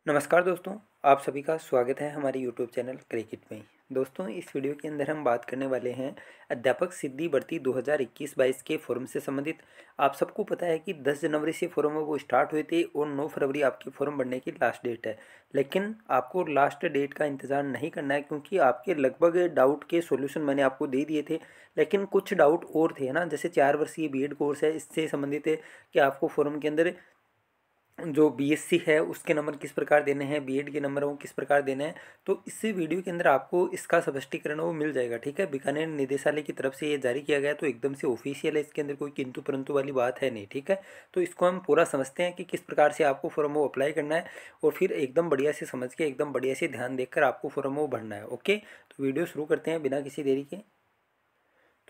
नमस्कार दोस्तों, आप सभी का स्वागत है हमारे यूट्यूब चैनल क्रिकेट में। दोस्तों, इस वीडियो के अंदर हम बात करने वाले हैं अध्यापक सिद्धि भर्ती 2021-22 के फॉर्म से संबंधित। आप सबको पता है कि 10 जनवरी से फॉर्म वो स्टार्ट हुए थे और 9 फरवरी आपके फॉर्म भरने की लास्ट डेट है। लेकिन आपको लास्ट डेट का इंतज़ार नहीं करना है, क्योंकि आपके लगभग डाउट के सॉल्यूशन मैंने आपको दे दिए थे। लेकिन कुछ डाउट और थे ना, जैसे 4 वर्षीय बीएड कोर्स है, इससे संबंधित है कि आपको फॉर्म के अंदर जो बीएससी है उसके नंबर किस प्रकार देने हैं, बीएड के नंबर वो किस प्रकार देने हैं। तो इस वीडियो के अंदर आपको इसका स्पष्टीकरण वो मिल जाएगा। ठीक है, बीकानेर निदेशालय की तरफ से ये जारी किया गया, तो एकदम से ऑफिशियल है, इसके अंदर कोई किंतु परंतु वाली बात है नहीं। ठीक है, तो इसको हम पूरा समझते हैं कि किस प्रकार से आपको फॉर्म वो अप्लाई करना है, और फिर एकदम बढ़िया से समझ के एकदम बढ़िया से ध्यान देकर आपको फॉर्म वो भरना है। ओके, तो वीडियो शुरू करते हैं बिना किसी देरी के।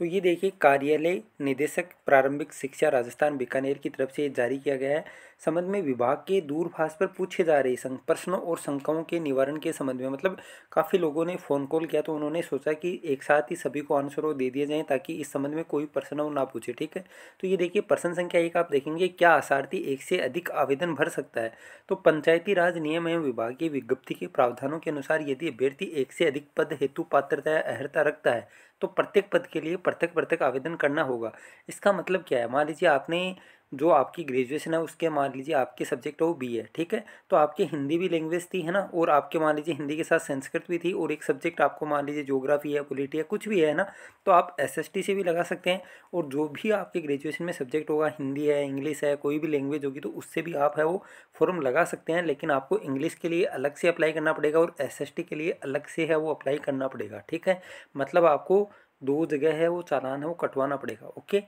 तो ये देखिए, कार्यालय निदेशक प्रारंभिक शिक्षा राजस्थान बीकानेर की तरफ से ये जारी किया गया है। संबंध में विभाग के दूरभाष पर पूछे जा रहे प्रश्नों और शंकाओं के निवारण के संबंध में, मतलब काफ़ी लोगों ने फ़ोन कॉल किया, तो उन्होंने सोचा कि एक साथ ही सभी को आंसर वो दे दिए जाएं, ताकि इस संबंध में कोई प्रश्न वो ना पूछे। ठीक है, तो ये देखिए, प्रश्न संख्या 1 आप देखेंगे, क्या आसार्थी एक से अधिक आवेदन भर सकता है? तो पंचायती राज नियम एवं विभागीय विज्ञप्ति के प्रावधानों के अनुसार यदि अभ्यर्थी एक से अधिक पद हेतु पात्रता या अर्हता रखता है, तो प्रत्येक पद के लिए पृथक पृथक आवेदन करना होगा। इसका मतलब क्या है? मान लीजिए आपने जो आपकी ग्रेजुएशन है उसके, मान लीजिए आपके सब्जेक्ट है वो बी है। ठीक है, तो आपकी हिंदी भी लैंग्वेज थी, है ना, और आपके मान लीजिए हिंदी के साथ संस्कृत भी थी, और एक सब्जेक्ट आपको मान लीजिए ज्योग्राफी है, पॉलिटी है, कुछ भी है ना, तो आप एसएसटी से भी लगा सकते हैं। और जो भी आपके ग्रेजुएशन में सब्जेक्ट होगा, हिंदी है, इंग्लिश है, कोई भी लैंग्वेज होगी, तो उससे भी आप है वो फॉर्म लगा सकते हैं। लेकिन आपको इंग्लिश के लिए अलग से अप्लाई करना पड़ेगा और एसएसटी के लिए अलग से है वो अप्लाई करना पड़ेगा। ठीक है, मतलब आपको दो जगह है वो चालान है वो कटवाना पड़ेगा। ओके,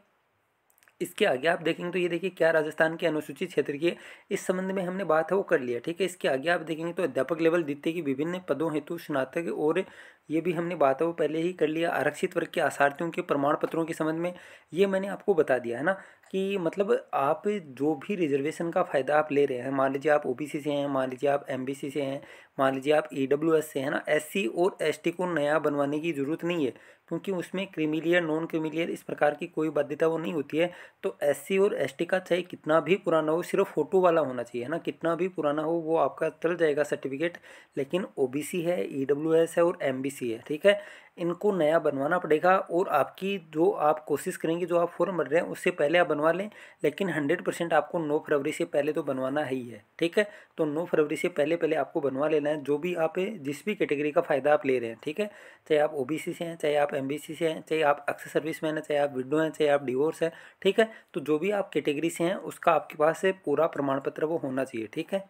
इसके आगे आप देखेंगे तो ये देखिए, क्या राजस्थान के अनुसूचित क्षेत्र के, इस संबंध में हमने बात है वो कर लिया। ठीक है, इसके आगे आप देखेंगे तो अध्यापक लेवल द्वितीय की विभिन्न पदों हेतु स्नातक, और ये भी हमने बात है वो पहले ही कर लिया। आरक्षित वर्ग के आसार्थियों के प्रमाण पत्रों के संबंध में ये मैंने आपको बता दिया है ना, कि मतलब आप जो भी रिजर्वेशन का फ़ायदा आप ले रहे हैं, मान लीजिए आप ओबीसी से हैं, मान लीजिए आप एमबीसी से हैं, मान लीजिए आप ईडब्ल्यूएस से हैं ना, एससी और एसटी को नया बनवाने की ज़रूरत नहीं है, क्योंकि उसमें क्रीमिलियर नॉन क्रीमिलियर इस प्रकार की कोई बाध्यता वो नहीं होती है। तो एससी और एसटी का चाहे कितना भी पुराना हो, सिर्फ फोटो वाला होना चाहिए, है ना, कितना भी पुराना हो वो आपका चल जाएगा सर्टिफिकेट। लेकिन ओबीसी है, ईडब्ल्यूएस है और एमबीसी है, ठीक है, इनको नया बनवाना पड़ेगा। और आपकी जो आप कोशिश करेंगे, जो आप फॉर्म भर रहे हैं उससे पहले आप बनवा लें, लेकिन 100% आपको 9 फरवरी से पहले तो बनवाना ही है। ठीक है, तो 9 फरवरी से पहले पहले आपको बनवा लेना है, जो भी आप जिस भी कैटेगरी का फ़ायदा आप ले रहे हैं। ठीक है, चाहे आप ओबीसी से हैं, चाहे आप एमबीसी से हैं, चाहे आप एक्स सर्विसमैन हैं, चाहे आप विडो हैं, चाहे आप डिवोर्स हैं। ठीक है, तो जो भी आप कैटेगरी से हैं उसका आपके पास पूरा प्रमाण पत्र वो होना चाहिए। ठीक है,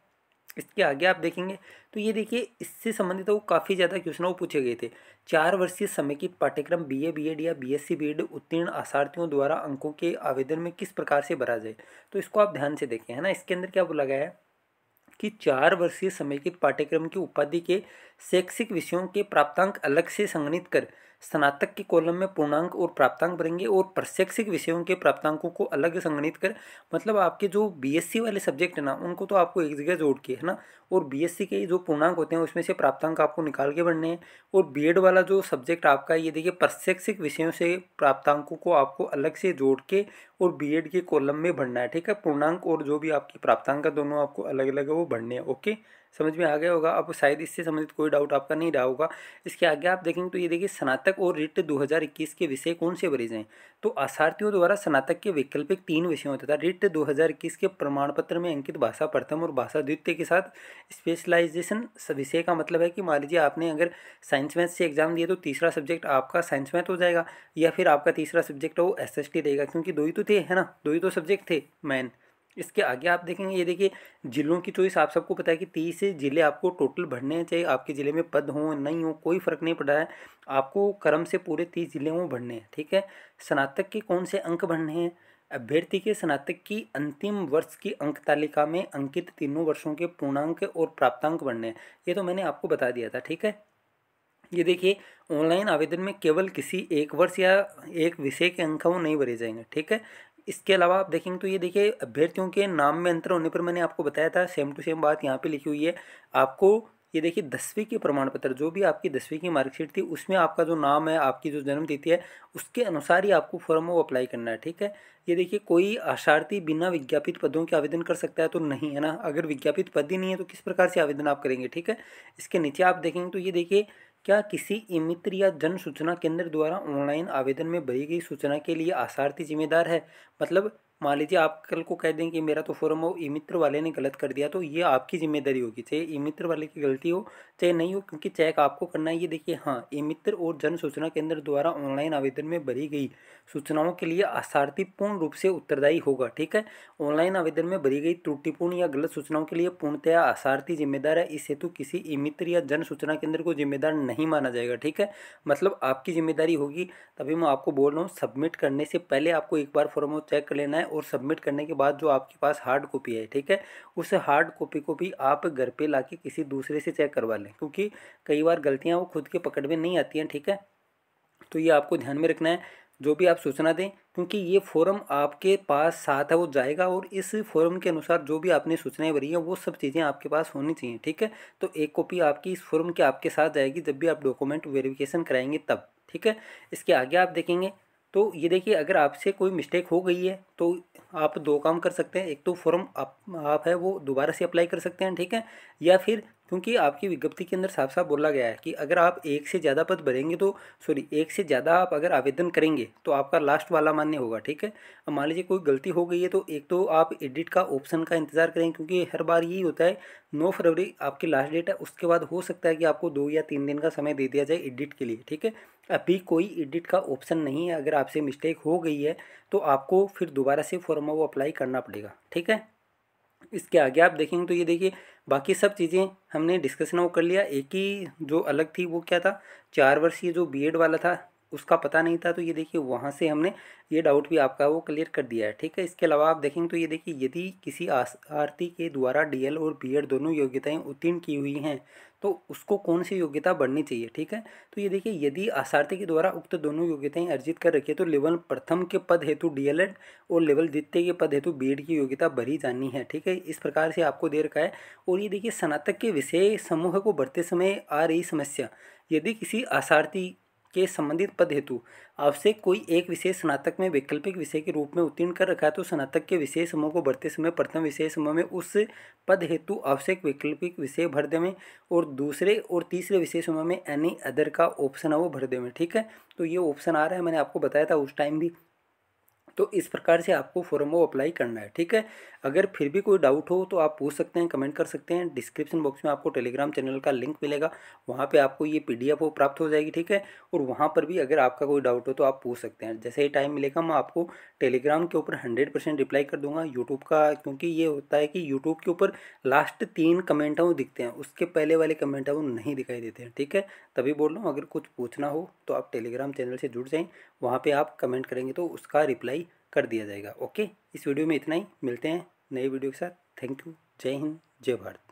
इसके आगे आप देखेंगे तो ये देखिए, इससे संबंधित वो काफ़ी ज़्यादा क्वेश्चन वो पूछे गए थे। 4 वर्षीय समेकित पाठ्यक्रम बीए बीएड या बीएससी बीएड उत्तीर्ण आसार्थियों द्वारा अंकों के आवेदन में किस प्रकार से भरा जाए, तो इसको आप ध्यान से देखें, है ना। इसके अंदर क्या बोला गया है कि 4 वर्षीय समेकित पाठ्यक्रम की उपाधि के शैक्षिक विषयों के प्राप्तांक अलग से संगणित कर स्नातक के कॉलम में पूर्णांक और प्राप्तांक भरेंगे, और प्रशैक्षिक विषयों के प्राप्तांकों को अलग संगणित कर, मतलब आपके जो बीएससी वाले सब्जेक्ट है ना उनको तो आपको एक जगह जोड़ के, है ना, और बीएससी के जो पूर्णांक होते हैं उसमें से प्राप्तांक आपको निकाल के भरने हैं। और बीएड वाला जो सब्जेक्ट आपका, ये देखिए, प्रशैक्षिक विषयों से प्राप्तांकों को आपको अलग से जोड़ के और बीएड के कॉलम में भरना है। ठीक है, पूर्णांक और जो भी आपकी प्राप्तांक है दोनों आपको अलग अलग वो भरने हैं। ओके, समझ में आ गया होगा। अब शायद इससे संबंधित कोई डाउट आपका नहीं रहा होगा। इसके आगे आप देखेंगे तो ये देखिए, स्नातक और रिट 2021 के विषय कौन से भरे जाएं, तो आसार्थियों द्वारा स्नातक के वैकल्पिक 3 विषयों तथा रिट 2021 के प्रमाण पत्र में अंकित भाषा प्रथम और भाषा द्वितीय के साथ स्पेशलाइजेशन विषय का मतलब है कि मान लीजिए आपने अगर साइंस मैथ से एग्जाम दिए तो तीसरा सब्जेक्ट आपका साइंस मैथ हो जाएगा, या फिर आपका तीसरा सब्जेक्ट है वो एसएसटी रहेगा, क्योंकि दो ही तो थे, है ना, दो ही तो सब्जेक्ट थे मेन। इसके आगे आप देखेंगे, ये देखिए, जिलों की चॉइस आप सबको पता है कि 30 जिले आपको टोटल भरने हैं, चाहे आपके ज़िले में पद हों नहीं हो कोई फ़र्क नहीं पड़ रहा है, आपको क्रम से पूरे 30 जिले में भरने हैं। ठीक है, स्नातक के कौन से अंक भरने हैं, अभ्यर्थी के स्नातक की अंतिम वर्ष की अंक तालिका में अंकित तीनों वर्षों के पूर्णांक और प्राप्तांक भरने हैं, ये तो मैंने आपको बता दिया था। ठीक है, ये देखिए, ऑनलाइन आवेदन में केवल किसी एक वर्ष या एक विषय के अंक वो नहीं भरे जाएंगे। ठीक है, इसके अलावा आप देखेंगे तो ये देखिए, अभ्यर्थियों के नाम में अंतर होने पर मैंने आपको बताया था, सेम टू सेम बात यहाँ पे लिखी हुई है। आपको ये देखिए 10वीं के प्रमाण पत्र, जो भी आपकी 10वीं की मार्कशीट थी उसमें आपका जो नाम है, आपकी जो जन्म तिथि है, उसके अनुसार ही आपको फॉर्म वो अप्लाई करना है। ठीक है, ये देखिए कोई आशार्थी बिना विज्ञापित पदों के आवेदन कर सकता है तो नहीं, है ना। अगर विज्ञापित पद ही नहीं है तो किस प्रकार से आवेदन आप करेंगे। ठीक है, इसके नीचे आप देखेंगे तो ये देखिए, क्या किसी ई मित्र या जन सूचना केंद्र द्वारा ऑनलाइन आवेदन में भरी गई सूचना के लिए आशार्थी जिम्मेदार है। मतलब मान लीजिए आप कल को कह दें कि मेरा तो फॉर्म वो ई मित्र वाले ने गलत कर दिया, तो ये आपकी जिम्मेदारी होगी, चाहे ई मित्र वाले की गलती हो चाहे नहीं हो, क्योंकि चेक आपको करना है। ये देखिए, हाँ, ई मित्र और जन सूचना केंद्र द्वारा ऑनलाइन आवेदन में भरी गई सूचनाओं के लिए आशार्थी पूर्ण रूप से उत्तरदायी होगा। ठीक है, ऑनलाइन आवेदन में भरी गई त्रुटिपूर्ण या गलत सूचनाओं के लिए पूर्णतया आशार्थी जिम्मेदार है। इस हेतु किसी ई मित्र या जन सूचना केंद्र को जिम्मेदार नहीं माना जाएगा। ठीक है, मतलब आपकी जिम्मेदारी होगी। तभी मैं आपको बोल रहा हूँ, सबमिट करने से पहले आपको एक बार फॉर्म चेक कर लेना है, और सबमिट करने के बाद जो आपके पास हार्ड कॉपी है, ठीक है, उस हार्ड कॉपी को भी आप घर पे लाके किसी दूसरे से चेक करवा लें, क्योंकि कई बार गलतियाँ वो खुद के पकड़ में नहीं आती हैं। ठीक है, तो ये आपको ध्यान में रखना है जो भी आप सूचना दें, क्योंकि ये फॉर्म आपके पास साथ है वो जाएगा, और इस फॉर्म के अनुसार जो भी आपने सूचनाएं भरी हैं वो सब चीज़ें आपके पास होनी चाहिए। ठीक है, तो एक कॉपी आपकी इस फॉर्म के आपके साथ जाएगी जब भी आप डॉक्यूमेंट वेरिफिकेशन कराएंगे तब। ठीक है, इसके आगे आप देखेंगे तो ये देखिए, अगर आपसे कोई मिस्टेक हो गई है तो आप दो काम कर सकते हैं। एक तो फॉर्म आप है वो दोबारा से अप्लाई कर सकते हैं। ठीक है, या फिर, क्योंकि आपकी विज्ञप्ति के अंदर साफ साफ बोला गया है कि अगर आप एक से ज़्यादा पद भरेंगे तो, सॉरी, एक से ज़्यादा आप अगर आवेदन करेंगे तो आपका लास्ट वाला मान्य होगा। ठीक है, अब मान लीजिए कोई गलती हो गई है तो एक तो आप एडिट का ऑप्शन का इंतजार करें, क्योंकि हर बार यही होता है 9 फरवरी आपकी लास्ट डेट है, उसके बाद हो सकता है कि आपको 2 या 3 दिन का समय दे दिया जाए एडिट के लिए। ठीक है, अभी कोई एडिट का ऑप्शन नहीं है। अगर आपसे मिस्टेक हो गई है तो आपको फिर दोबारा से फॉर्म वो अप्लाई करना पड़ेगा। ठीक है, इसके आगे आप देखेंगे तो ये देखिए, बाकी सब चीज़ें हमने डिस्कशन वो कर लिया। एक ही जो अलग थी वो क्या था, 4 वर्षीय जो बीएड वाला था उसका पता नहीं था, तो ये देखिए वहाँ से हमने ये डाउट भी आपका वो क्लियर कर दिया है। ठीक है, इसके अलावा आप देखेंगे तो ये देखिए, यदि किसी आरती के द्वारा डीएल और बीएड दोनों योग्यताएं उत्तीर्ण की हुई हैं तो उसको कौन सी योग्यता बढ़नी चाहिए। ठीक है, तो ये देखिए, यदि आसार्थी के द्वारा उक्त दोनों योग्यताएं अर्जित कर रखी है तो लेवल प्रथम के पद हेतु डीएलएड और लेवल द्वितीय के पद हेतु बीएड की योग्यता भरी जानी है। ठीक है, इस प्रकार से आपको दे रखा है। और ये देखिए, स्नातक के विषय समूह को भरते समय आ रही समस्या, यदि किसी आसार्थी के संबंधित पद हेतु आवश्यक कोई एक विषय स्नातक में वैकल्पिक विषय के रूप में उत्तीर्ण कर रखा है तो स्नातक के विषय समूह को भरते समय प्रथम विषय समूह में उस पद हेतु आवश्यक वैकल्पिक विषय भर देवें, और दूसरे और तीसरे विषय समूह में एनी अदर का ऑप्शन है वो भर देवें। ठीक है, तो ये ऑप्शन आ रहा है, मैंने आपको बताया था उस टाइम भी। तो इस प्रकार से आपको फॉर्म वो अप्लाई करना है। ठीक है, अगर फिर भी कोई डाउट हो तो आप पूछ सकते हैं, कमेंट कर सकते हैं। डिस्क्रिप्शन बॉक्स में आपको टेलीग्राम चैनल का लिंक मिलेगा, वहाँ पे आपको ये पीडीएफ वो प्राप्त हो जाएगी। ठीक है, और वहाँ पर भी अगर आपका कोई डाउट हो तो आप पूछ सकते हैं। जैसे ही टाइम मिलेगा मैं आपको टेलीग्राम के ऊपर 100% रिप्लाई कर दूंगा। यूट्यूब का, क्योंकि ये होता है कि यूट्यूब के ऊपर लास्ट 3 कमेंट हैं वो दिखते हैं, उसके पहले वाले कमेंट है वो नहीं दिखाई देते हैं। ठीक है, तभी बोल रहा हूँ, अगर कुछ पूछना हो तो आप टेलीग्राम चैनल से जुड़ जाएँ, वहाँ पर आप कमेंट करेंगे तो उसका रिप्लाई कर दिया जाएगा। ओके, इस वीडियो में इतना ही, मिलते हैं नई वीडियो के साथ। थैंक यू, जय हिंद, जय भारत।